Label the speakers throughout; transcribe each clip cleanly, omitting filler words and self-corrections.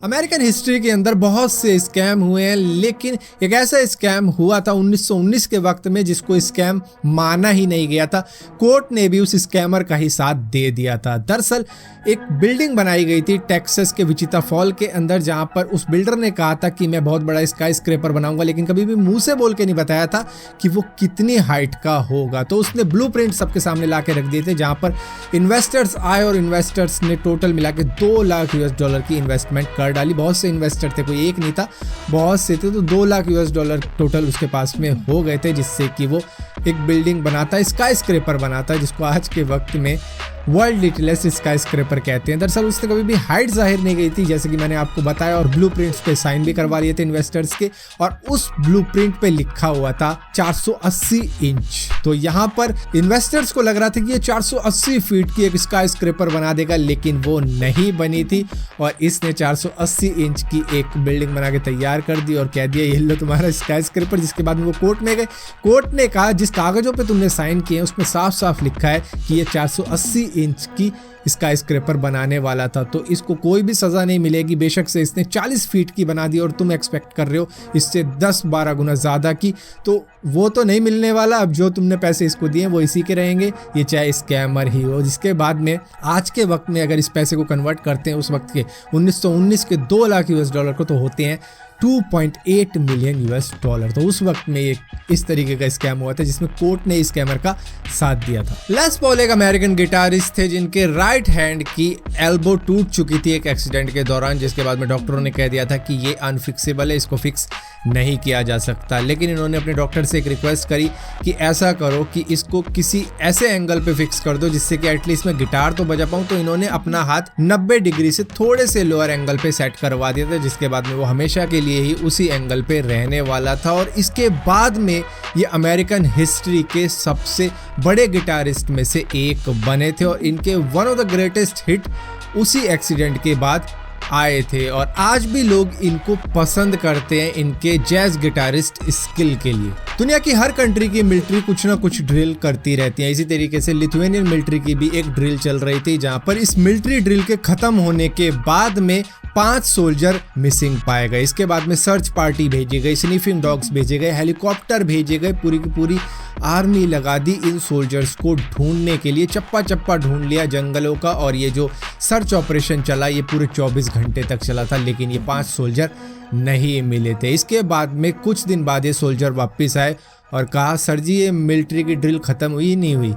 Speaker 1: American history के अंदर बहुत से स्कैम हुए हैं, लेकिन एक ऐसा स्कैम हुआ था 1919 के वक्त में जिसको स्कैम माना ही नहीं गया था। कोर्ट ने भी उस स्कैमर का ही साथ दे दिया था। दरअसल एक बिल्डिंग बनाई गई थी टेक्सास के विचिता फॉल के अंदर, जहां पर उस बिल्डर ने कहा था कि मैं बहुत बड़ा स्काई स्क्रैपर बनाऊंगा, लेकिन कभी भी मुंह से बोल के नहीं बताया था कि वो कितनी हाइट का होगा। तो उसने ब्लूप्रिंट सबके सामने ला के रख दिए थे, जहां पर इन्वेस्टर्स आए और इन्वेस्टर्स ने टोटल मिला के $2 लाख की इन्वेस्टमेंट कर डाली। बहुत से इन्वेस्टर थे, कोई एक नहीं था, बहुत से थे। तो $2 लाख टोटल उसके पास में हो गए थे, जिससे कि वो एक बिल्डिंग बनाता, स्काई स्क्रैपर बनाता, जिसको आज के वक्त में वर्ल्ड लिटिलेस्ट स्काई स्क्रैपर कहते हैं। दरअसल उसने कभी भी हाइट जाहिर नहीं गई थी, जैसे कि मैंने आपको बताया, और ब्लूप्रिंट्स पे साइन भी करवा लिए थे इन्वेस्टर्स के, और उस ब्लूप्रिंट पे लिखा हुआ था 480 इंच। तो यहाँ पर इन्वेस्टर्स को लग रहा था कि ये 480 फीट की एक स्काई स्क्रैपर बना देगा, लेकिन वो नहीं बनी थी, और इसने 480 इंच की एक बिल्डिंग बना के तैयार कर दी और कह दिया ये लो तुम्हारा स्काई स्क्रैपर। जिसके बाद में वो कोर्ट में गए। कोर्ट ने कहा जिस कागजों पे तुमने साइन किए उसमें साफ साफ लिखा है कि ये 480 इंच की स्काई स्क्रैपर बनाने वाला था, तो इसको कोई भी सजा नहीं मिलेगी। बेशक से इसने 40 फीट की बना दी और तुम एक्सपेक्ट कर रहे हो इससे 10-12 गुना ज़्यादा की, तो वो तो नहीं मिलने वाला। अब जो तुमने पैसे इसको दिए वो इसी के रहेंगे, ये चाहे स्कैमर ही हो। जिसके बाद में आज के वक्त में अगर इस पैसे को कन्वर्ट करते हैं उस वक्त के 1919 के $2 लाख को, तो होते हैं $2.8 मिलियन। तो उस वक्त में एक इस तरीके का स्कैम हुआ था, जिसमें कोर्ट ने स्कैमर का साथ दिया था। लेस पॉल एक अमेरिकन गिटारिस्ट थे जिनके राइट हैंड की एल्बो टूट चुकी थी एक एक्सीडेंट के दौरान, जिसके बाद में डॉक्टरों ने कह दिया था कि ये अनफिक्सेबल है, इसको फिक्स नहीं किया जा सकता। लेकिन इन्होंने अपने डॉक्टर से एक रिक्वेस्ट करी कि ऐसा करो कि इसको किसी ऐसे एंगल पे फिक्स कर दो जिससे कि एटलीस्ट मैं गिटार तो बजा पाऊं। तो इन्होंने अपना हाथ 90 डिग्री से थोड़े से लोअर एंगल पे सेट करवा दिया था, जिसके बाद में वो हमेशा के लिए ही उसी एंगल पे रहने वाला था। और इसके बाद में ये अमेरिकन हिस्ट्री के सबसे बड़े गिटारिस्ट में से एक बने थे, और इनके one of the greatest hit उसी एक्सीडेंट के बाद आए थे। और आज भी लोग इनको पसंद करते हैं इनके जैज गिटारिस्ट स्किल के लिए। दुनिया की हर कंट्री की मिलिट्री कुछ ना कुछ ड्रिल करती रहती है। इसी तरीके से लिथुआनियन मिलिट्री की भी एक ड्रिल चल रही थी, जहां पर इस मिलिट्री ड्रिल के खत्म होने के बाद में 5 सोल्जर मिसिंग पाए गए। इसके बाद में सर्च पार्टी भेजी गई, स्निफिंग डॉग्स भेजे गए, हेलीकॉप्टर भेजे गए, पूरी की पूरी आर्मी लगा दी इन सोल्जर्स को ढूंढने के लिए। चप्पा चप्पा ढूंढ लिया जंगलों का, और ये जो सर्च ऑपरेशन चला ये पूरे 24 घंटे तक चला था, लेकिन ये 5 सोल्जर नहीं मिले थे। इसके बाद में कुछ दिन बाद ये सोल्जर वापस आए और कहा सर जी ये मिलिट्री की ड्रिल खत्म हुई नहीं हुई।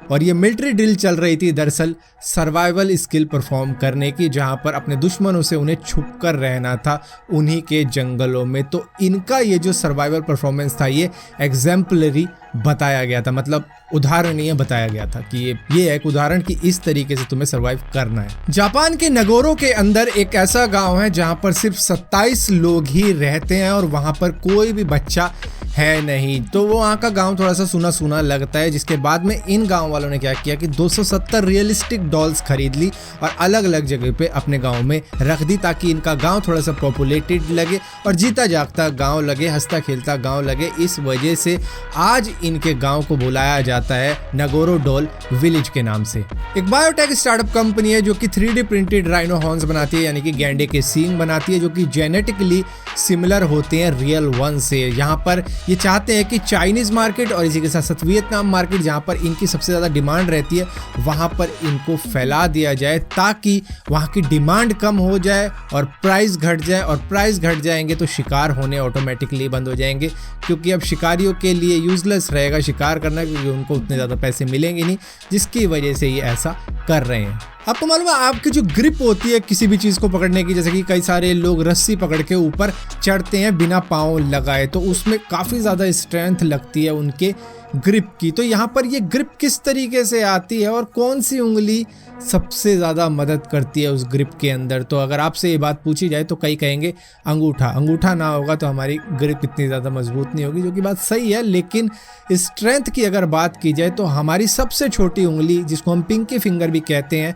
Speaker 1: और ये मिलिट्री ड्रिल चल रही थी दरअसल सर्वाइवल स्किल परफॉर्म करने की, जहां पर अपने दुश्मनों से उन्हें छुप कर रहना था उन्हीं के जंगलों में। तो इनका ये जो सर्वाइवल परफॉर्मेंस था ये एग्जाम्पलरी बताया गया था, मतलब उदाहरणीय बताया गया था कि ये एक उदाहरण कि इस तरीके से तुम्हें सर्वाइव करना है। जापान के नगोरो के अंदर एक ऐसा गांव है जहां पर सिर्फ 27 लोग ही रहते हैं, और वहां पर कोई भी बच्चा है नहीं। तो वो वहाँ का गांव थोड़ा सा सुना सुना लगता है। जिसके बाद में इन गांव वालों ने क्या किया कि 270 रियलिस्टिक डॉल्स खरीद ली और अलग अलग जगह पे अपने गांव में रख दी, ताकि इनका गांव थोड़ा सा पॉपुलेटेड लगे और जीता जागता गांव लगे, हंसता खेलता गांव लगे। इस वजह से आज इनके गांव को बुलाया जाता है नगोरो डॉल विलेज के नाम से। एक बायोटेक स्टार्टअप कंपनी है जो कि 3D प्रिंटेड राइनो हॉर्न्स बनाती है, यानी कि गैंडे के सींग बनाती है, जो कि जेनेटिकली सिमिलर होते हैं रियल वन से। यहाँ पर ये चाहते हैं कि चाइनीज मार्केट और इसी के साथ साथ वियतनाम मार्केट, जहाँ पर इनकी सबसे ज़्यादा डिमांड रहती है, वहाँ पर इनको फैला दिया जाए, ताकि वहाँ की डिमांड कम हो जाए और प्राइस घट जाए। और प्राइस घट जाएंगे तो शिकार होने ऑटोमेटिकली बंद हो जाएंगे, क्योंकि अब शिकारियों के लिए यूजलेस रहेगा शिकार करना, क्योंकि उनको उतने ज़्यादा पैसे मिलेंगे नहीं, जिसकी वजह से ये ऐसा कर रहे हैं। आपको मालूम है आपकी जो ग्रिप होती है किसी भी चीज़ को पकड़ने की, जैसे कि कई सारे लोग रस्सी पकड़ के ऊपर चढ़ते हैं बिना पाँव लगाए, तो उसमें काफ़ी ज़्यादा स्ट्रेंथ लगती है उनके ग्रिप की। तो यहाँ पर ये ग्रिप किस तरीके से आती है और कौन सी उंगली सबसे ज़्यादा मदद करती है उस ग्रिप के अंदर, तो अगर आपसे ये बात पूछी जाए तो कई कहेंगे अंगूठा। अंगूठा ना होगा तो हमारी ग्रिप इतनी ज़्यादा मजबूत नहीं होगी, जो कि बात सही है। लेकिन स्ट्रेंथ की अगर बात की जाए तो हमारी सबसे छोटी उंगली, जिसको हम पिंकी फिंगर भी कहते हैं,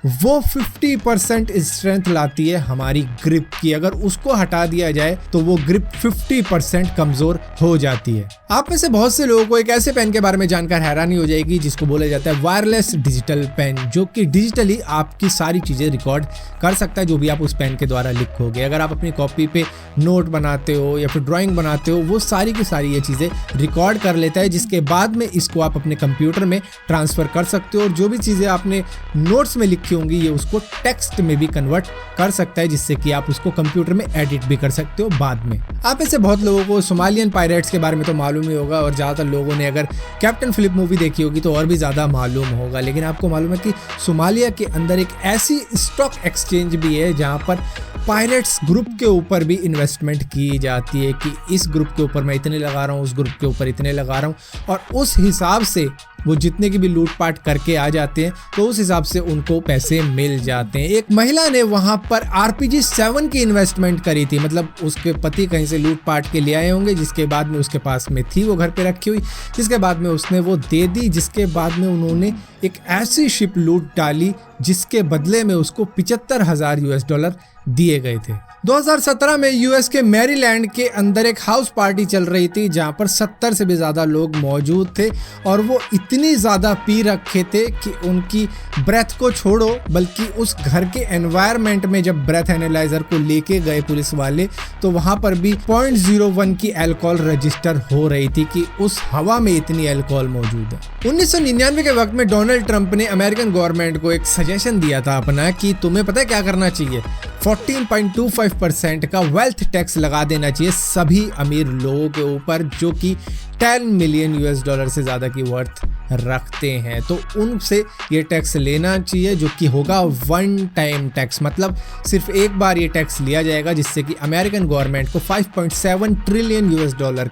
Speaker 1: वो 50% स्ट्रेंथ लाती है हमारी ग्रिप की। अगर उसको हटा दिया जाए तो वो ग्रिप 50% कमजोर हो जाती है। आप में से बहुत से लोगों को एक ऐसे पेन के बारे में जानकर हैरानी हो जाएगी जिसको बोला जाता है वायरलेस डिजिटल पेन, जो कि डिजिटली आपकी सारी चीजें रिकॉर्ड कर सकता है जो भी आप उस पेन के द्वारा लिखोगे। अगर आप अपनी कॉपी पे नोट बनाते हो या फिर ड्राइंग बनाते हो, वो सारी की सारी ये चीजें रिकॉर्ड कर लेता है, जिसके बाद में इसको आप अपने कंप्यूटर में ट्रांसफर कर सकते हो और जो भी चीजें आपने नोट्स में लिखी होंगी ये उसको टेक्स्ट में भी कन्वर्ट कर सकता है, जिससे कि आप उसको कंप्यूटर में एडिट भी कर सकते हो बाद में। आप ऐसे बहुत लोगों को सोमालियन पायरेट्स के बारे में तो मालूम ही होगा और ज्यादातर लोगों ने अगर कैप्टन फिलिप मूवी देखी होगी तो और भी ज्यादा मालूम होगा। लेकिन आपको मालूम है कि सोमालिया के अंदर एक ऐसी स्टॉक एक्सचेंज भी है जहां पर पायरेट्स ग्रुप के ऊपर भी इन्वेस्टमेंट की जाती है कि इस ग्रुप के ऊपर मैं इतने लगा रहा हूँ, उस ग्रुप के ऊपर इतने लगा रहा हूँ, और उस हिसाब से वो जितने की भी लूटपाट करके आ जाते हैं तो उस हिसाब से उनको पैसे मिल जाते हैं। एक महिला ने वहां पर RPG 7 की इन्वेस्टमेंट करी थी, मतलब उसके पति कहीं से लूटपाट के ले आए होंगे, जिसके बाद में उसके पास में थी वो घर पे रखी हुई, जिसके बाद में उसने वो दे दी, जिसके बाद में उन्होंने एक ऐसी शिप लूट डाली जिसके बदले में उसको $75,000 दिए गए थे। 2017 में यूएस के मैरीलैंड के अंदर एक हाउस पार्टी चल रही थी जहां पर 70 से भी ज्यादा लोग मौजूद थे और वो इतनी ज्यादा पी रखे थे कि उनकी ब्रेथ को छोड़ो बल्कि उस घर के एनवायरनमेंट में जब ब्रेथ एनालाइजर को लेके गए पुलिस वाले तो वहां पर भी 0.01 की अल्कोहल रजिस्टर हो रही थी कि उस हवा में इतनी अल्कोहल मौजूद है। 1999 के वक्त में डोनाल्ड ट्रंप ने अमेरिकन गवर्नमेंट को एक सजेशन दिया था अपना कि तुम्हें पता है क्या करना चाहिए, 14.25% का वेल्थ टैक्स लगा देना चाहिए सभी अमीर लोगों के ऊपर जो कि $10 मिलियन से ज्यादा की वर्थ रखते हैं। तो उनसे ये टैक्स लेना चाहिए जो कि होगा वन टाइम टैक्स, मतलब सिर्फ एक बार ये टैक्स लिया जाएगा जिससे कि अमेरिकन गवर्नमेंट को $5.7 ट्रिलियन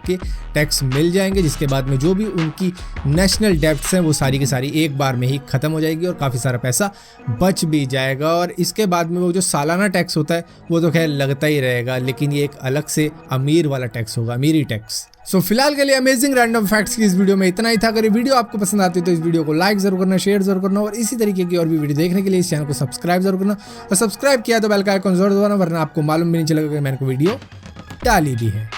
Speaker 1: के टैक्स मिल जाएंगे, जिसके बाद में जो भी उनकी नेशनल डेब्ट्स हैं वो सारी की सारी एक बार में ही खत्म हो जाएगी और काफ़ी सारा पैसा बच भी जाएगा। और इसके बाद में वो जो सालाना टैक्स होता है वो तो खैर लगता ही रहेगा, लेकिन ये एक अलग से अमीर वाला टैक्स होगा, अमीरी टैक्स। सो फिलहाल के लिए अमेजिंग रैंडम फैक्ट्स की इस वीडियो में इतना ही था। अगर ये वीडियो आपको पसंद आती है तो इस वीडियो को लाइक जरूर करना, शेयर जरूर करना और इसी तरीके की और भी वीडियो देखने के लिए इस चैनल को सब्सक्राइब जरूर करना और सब्सक्राइब किया तो बेल का आइकन जरूर दबाना, वरना आपको मालूम भी नहीं चलेगा कि मैंने कोई वीडियो डाली भी है।